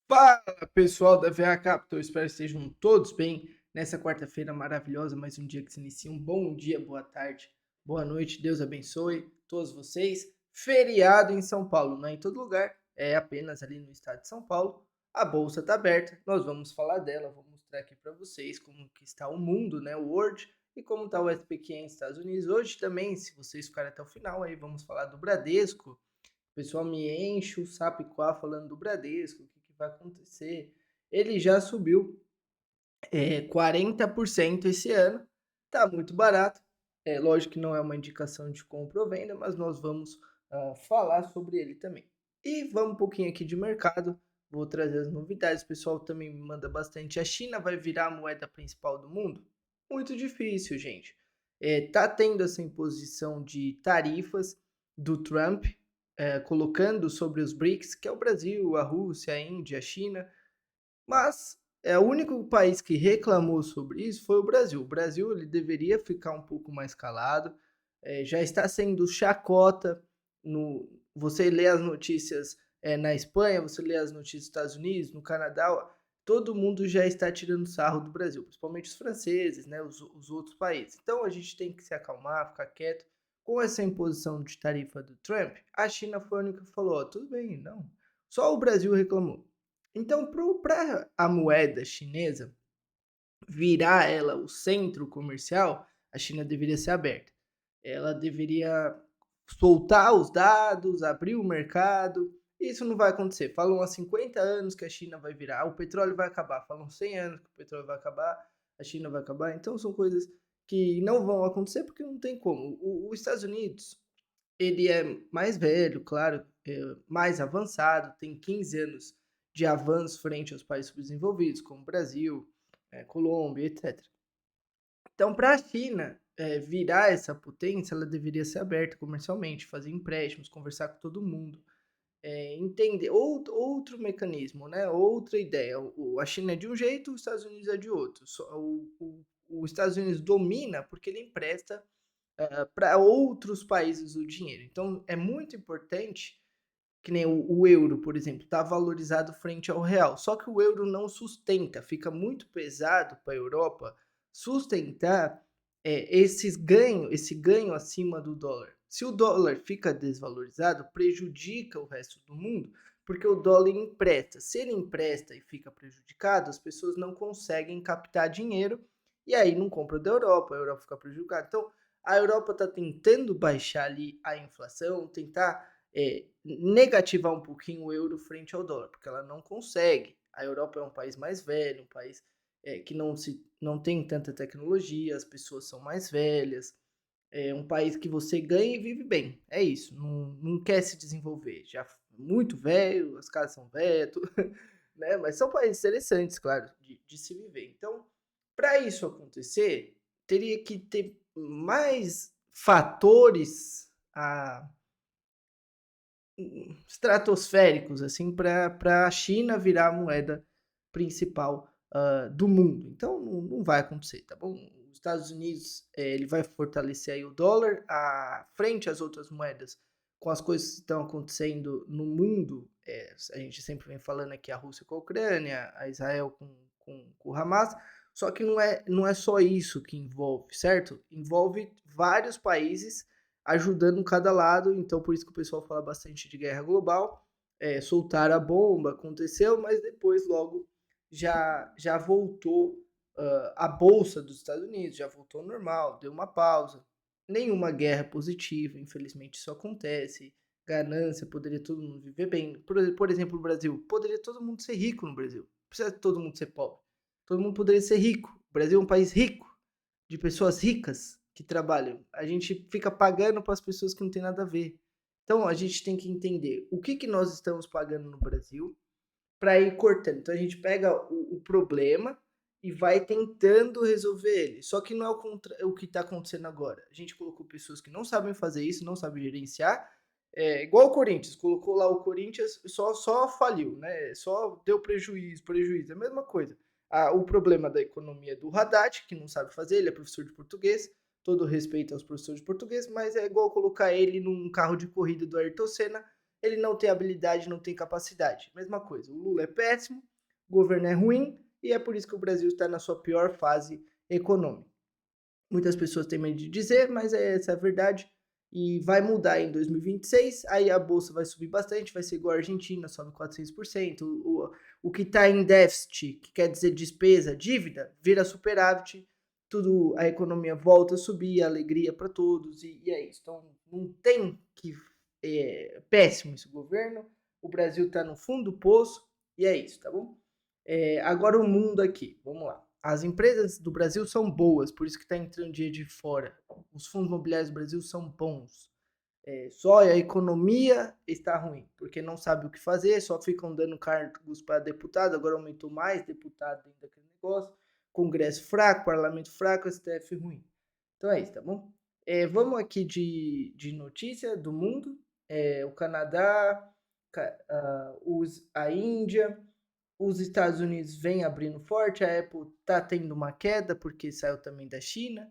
Fala pessoal da VA Capital, espero que estejam todos bem nessa quarta-feira maravilhosa, mais um dia que se inicia. Um bom dia, boa tarde, boa noite, Deus abençoe todos vocês. Feriado em São Paulo, não é em todo lugar, é apenas ali no estado de São Paulo. A bolsa está aberta, nós vamos falar dela, vou mostrar aqui para vocês como que está o mundo, né, o World, e como está o S&P 500 nos Estados Unidos. Hoje também, se vocês ficarem até o final, aí vamos falar do Bradesco. O pessoal me enche o sapo e quá falando do Bradesco, o que, que vai acontecer. Ele já subiu 40% esse ano, tá muito barato. É lógico que não é uma indicação de compra ou venda, mas nós vamos falar sobre ele também. E vamos um pouquinho aqui de mercado, vou trazer as novidades. O pessoal também me manda bastante. A China vai virar a moeda principal do mundo? Muito difícil, gente. Tá tendo essa imposição de tarifas do Trump, colocando sobre os BRICS, que é o Brasil, a Rússia, a Índia, a China, mas o único país que reclamou sobre isso foi o Brasil. O Brasil ele deveria ficar um pouco mais calado, já está sendo chacota. Você lê as notícias na Espanha, você lê as notícias dos Estados Unidos, no Canadá, todo mundo já está tirando sarro do Brasil, principalmente os franceses, né, os outros países. Então a gente tem que se acalmar, ficar quieto. Com essa imposição de tarifa do Trump, a China foi a única que falou: tudo bem, não. Só o Brasil reclamou. Então, para a moeda chinesa virar ela o centro comercial, a China deveria ser aberta. Ela deveria soltar os dados, abrir o mercado. Isso não vai acontecer. Falam há 50 anos que a China vai virar, o petróleo vai acabar. Falam 100 anos que o petróleo vai acabar, a China vai acabar. Então, são coisas que não vão acontecer porque não tem como. Os Estados Unidos, ele é mais velho, claro, mais avançado, tem 15 anos de avanço frente aos países subdesenvolvidos, como Brasil, Colômbia, etc. Então, para a China virar essa potência, ela deveria ser aberta comercialmente, fazer empréstimos, conversar com todo mundo, entender outro mecanismo, né? Outra ideia. A China é de um jeito, os Estados Unidos é de outro. Os Estados Unidos domina porque ele empresta para outros países o dinheiro. Então, é muito importante que nem o euro, por exemplo, está valorizado frente ao real. Só que o euro não sustenta, fica muito pesado para a Europa sustentar esse ganho acima do dólar. Se o dólar fica desvalorizado, prejudica o resto do mundo, porque o dólar empresta. Se ele empresta e fica prejudicado, as pessoas não conseguem captar dinheiro e aí não compram da Europa, a Europa fica prejudicada. Então, a Europa está tentando baixar ali a inflação, tentar negativar um pouquinho o euro frente ao dólar, porque ela não consegue. A Europa é um país mais velho, um país que não tem tanta tecnologia, as pessoas são mais velhas, é um país que você ganha e vive bem. É isso, não quer se desenvolver. Já muito velho, as casas são velhas, né? Mas são países interessantes, claro, de se viver. Então, para isso acontecer, teria que ter mais fatores estratosféricos assim para a China virar a moeda principal do mundo. Então não vai acontecer, tá bom? Os Estados Unidos ele vai fortalecer aí o dólar à frente às outras moedas com as coisas que estão acontecendo no mundo. A gente sempre vem falando aqui a Rússia com a Ucrânia, a Israel com o Hamas. Só que não é só isso que envolve, certo? Envolve vários países ajudando cada lado, então por isso que o pessoal fala bastante de guerra global. Soltaram a bomba, aconteceu, mas depois logo já voltou a bolsa dos Estados Unidos, já voltou ao normal, deu uma pausa. Nenhuma guerra positiva, infelizmente isso acontece. Ganância, poderia todo mundo viver bem. Por exemplo, o Brasil, poderia todo mundo ser rico no Brasil. Não precisa todo mundo ser pobre. Todo mundo poderia ser rico. O Brasil é um país rico, de pessoas ricas que trabalham. A gente fica pagando para as pessoas que não tem nada a ver. Então a gente tem que entender o que nós estamos pagando no Brasil para ir cortando. Então a gente pega o problema e vai tentando resolver ele. Só que não é o que está acontecendo agora. A gente colocou pessoas que não sabem fazer isso, não sabem gerenciar. Igual o Corinthians, colocou lá o Corinthians, só faliu, né? Só deu prejuízo, prejuízo. É a mesma coisa. O problema da economia do Haddad, que não sabe fazer, ele é professor de português, todo respeito aos professores de português, mas é igual colocar ele num carro de corrida do Ayrton Senna ele não tem habilidade, não tem capacidade. Mesma coisa, o Lula é péssimo, o governo é ruim, e é por isso que o Brasil está na sua pior fase econômica. Muitas pessoas têm medo de dizer, mas essa é a verdade. E vai mudar em 2026, aí a bolsa vai subir bastante, vai ser igual a Argentina, sobe 400%. O que está em déficit, que quer dizer despesa, dívida, vira superávit, tudo, a economia volta a subir, alegria para todos, e é isso. Então, não tem que... péssimo esse governo, o Brasil está no fundo do poço, e é isso, tá bom? Agora o mundo aqui, vamos lá. As empresas do Brasil são boas, por isso que está entrando dinheiro de fora. Os fundos imobiliários do Brasil são bons. Só a economia está ruim, porque não sabe o que fazer, só ficam dando cargos para deputado, agora aumentou mais deputado dentro daquele negócio, Congresso fraco, Parlamento fraco, STF ruim. Então é isso, tá bom? Vamos aqui de notícia do mundo. O Canadá, a Índia, os Estados Unidos vêm abrindo forte, a Apple está tendo uma queda porque saiu também da China,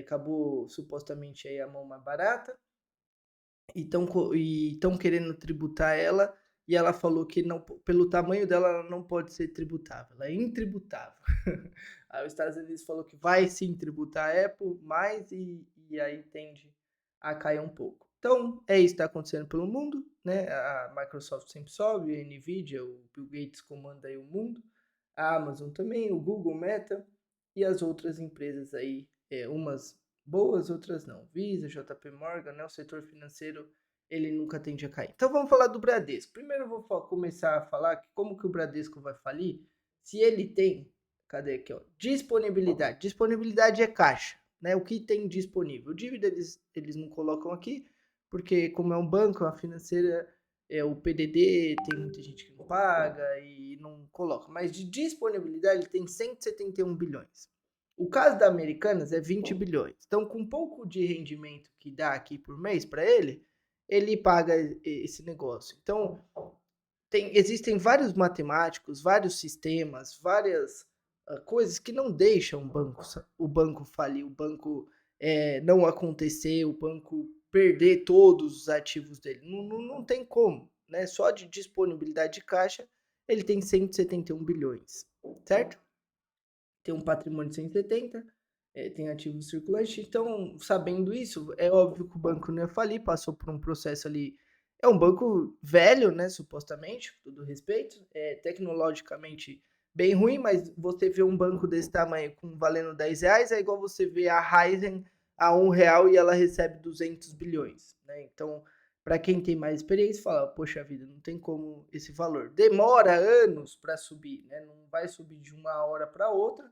acabou supostamente aí a mão mais barata, e estão querendo tributar ela, e ela falou que não, pelo tamanho dela ela não pode ser tributável, ela é intributável. Aí os Estados Unidos falou que vai sim tributar a Apple mais e aí tende a cair um pouco. Então é isso que está acontecendo pelo mundo, né? A Microsoft sempre sobe, a Nvidia, o Bill Gates comanda aí o mundo, a Amazon também, o Google, Meta e as outras empresas aí, umas boas, outras não. Visa, JP Morgan, né? O setor financeiro, ele nunca tende a cair. Então vamos falar do Bradesco. Primeiro eu vou começar a falar que como que o Bradesco vai falir, se ele tem, cadê aqui, ó, disponibilidade. Disponibilidade é caixa, né? O que tem disponível. Dívida eles não colocam aqui, porque como é um banco, é uma financeira, o PDD, tem muita gente que não paga e não coloca. Mas de disponibilidade ele tem 171 bilhões. O caso da Americanas é 20 bilhões. Então, com um pouco de rendimento que dá aqui por mês para ele paga esse negócio. Então, existem vários matemáticos, vários sistemas, várias coisas que não deixam o banco falir, o banco não acontecer, o banco perder todos os ativos dele. Não tem como, né? Só de disponibilidade de caixa, ele tem 171 bilhões, certo? Tem um patrimônio de 170, tem ativos circulantes. Então, sabendo isso, é óbvio que o banco não ia falir, passou por um processo ali. É um banco velho, né, supostamente, com todo respeito, tecnologicamente bem ruim, mas você vê um banco desse tamanho valendo R$10, é igual você vê a Raizen a R$1 e ela recebe 200 bilhões, né? Então, para quem tem mais experiência, fala, poxa vida, não tem como esse valor. Demora anos para subir, né? Não vai subir de uma hora para outra,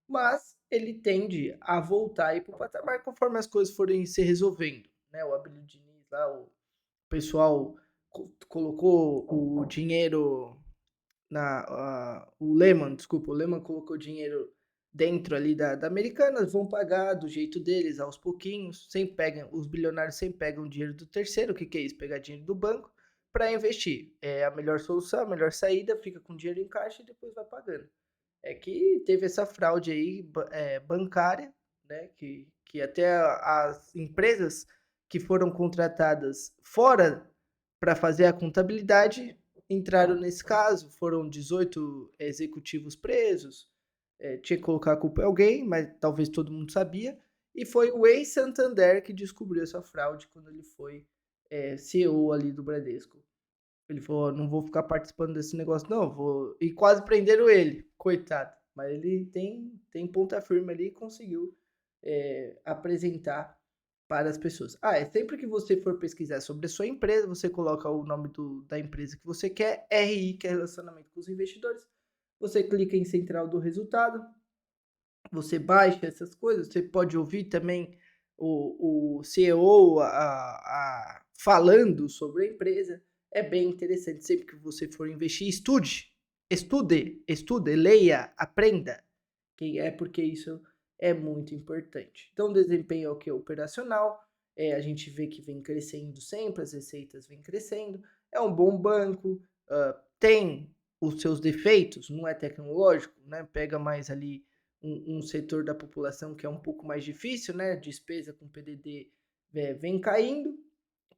mas ele tende a voltar para o patamar conforme as coisas forem se resolvendo, né? O Abílio Diniz lá, o pessoal colocou o dinheiro o Lehman colocou dinheiro dentro ali da Americanas, vão pagar do jeito deles, aos pouquinhos, os bilionários sempre pegam dinheiro do terceiro, o que é isso? Pegar dinheiro do banco para investir. É a melhor solução, a melhor saída, fica com dinheiro em caixa e depois vai pagando. É que teve essa fraude aí bancária, né, que até as empresas que foram contratadas fora para fazer a contabilidade entraram nesse caso, foram 18 executivos presos, tinha que colocar a culpa em alguém, mas talvez todo mundo sabia, e foi o ex-Santander que descobriu essa fraude quando ele foi CEO ali do Bradesco. Ele falou, não vou ficar participando desse negócio não, vou... E quase prenderam ele, coitado. Mas ele tem ponta firme ali e conseguiu apresentar para as pessoas. Sempre que você for pesquisar sobre a sua empresa, você coloca o nome da empresa que você quer, RI, que é relacionamento com os investidores. Você clica em central do resultado, você baixa essas coisas, você pode ouvir também o CEO falando sobre a empresa. É bem interessante. Sempre que você for investir, estude, leia, aprenda. Porque isso é muito importante. Então, o desempenho é o que é operacional. A gente vê que vem crescendo sempre, as receitas vêm crescendo. É um bom banco, tem os seus defeitos, não é tecnológico, né? Pega mais ali um setor da população que é um pouco mais difícil, né? Despesa com PDD vem caindo,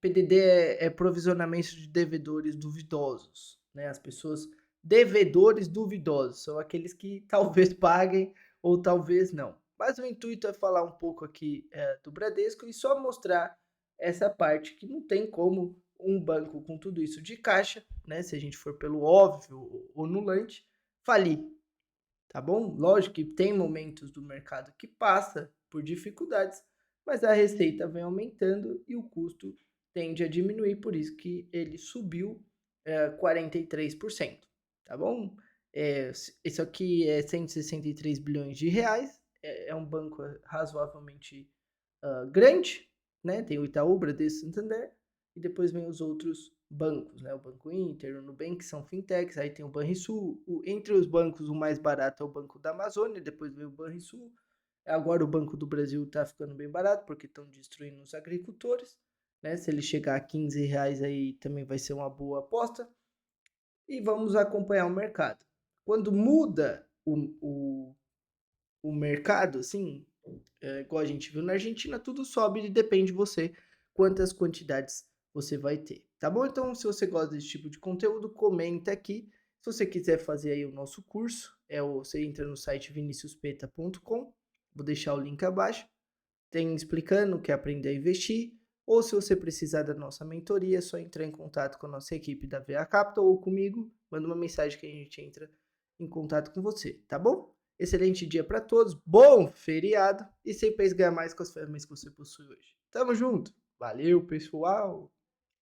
PDD é provisionamento de devedores duvidosos, né? As pessoas devedores duvidosos são aqueles que talvez paguem ou talvez não. Mas o intuito é falar um pouco aqui do Bradesco e só mostrar essa parte que não tem como um banco com tudo isso de caixa, né? Se a gente for pelo óbvio ou nulante, falir, tá bom? Lógico que tem momentos do mercado que passa por dificuldades, mas a receita vem aumentando e o custo tende a diminuir, por isso que ele subiu 43%, tá bom? Isso aqui é 163 bilhões de reais, é um banco razoavelmente grande, né? Tem o Itaú, Bradesco, Santander, e depois vem os outros bancos, né? O Banco Inter, o Nubank, que são fintechs, aí tem o Banrisul, entre os bancos o mais barato é o Banco da Amazônia, depois vem o Banrisul, agora o Banco do Brasil está ficando bem barato, porque estão destruindo os agricultores, né? Se ele chegar a 15 reais aí também vai ser uma boa aposta, e vamos acompanhar o mercado. Quando muda o mercado, assim, igual a gente viu na Argentina, tudo sobe e depende de você quantas quantidades você vai ter, tá bom? Então, se você gosta desse tipo de conteúdo, comenta aqui. Se você quiser fazer aí o nosso curso, você entra no site viniciuspeta.com, vou deixar o link abaixo, tem explicando o que é aprender a investir, ou se você precisar da nossa mentoria, é só entrar em contato com a nossa equipe da VA Capital ou comigo, manda uma mensagem que a gente entra em contato com você, tá bom? Excelente dia para todos, bom feriado e sempre ganhar mais com as ferramentas que você possui hoje. Tamo junto, valeu pessoal!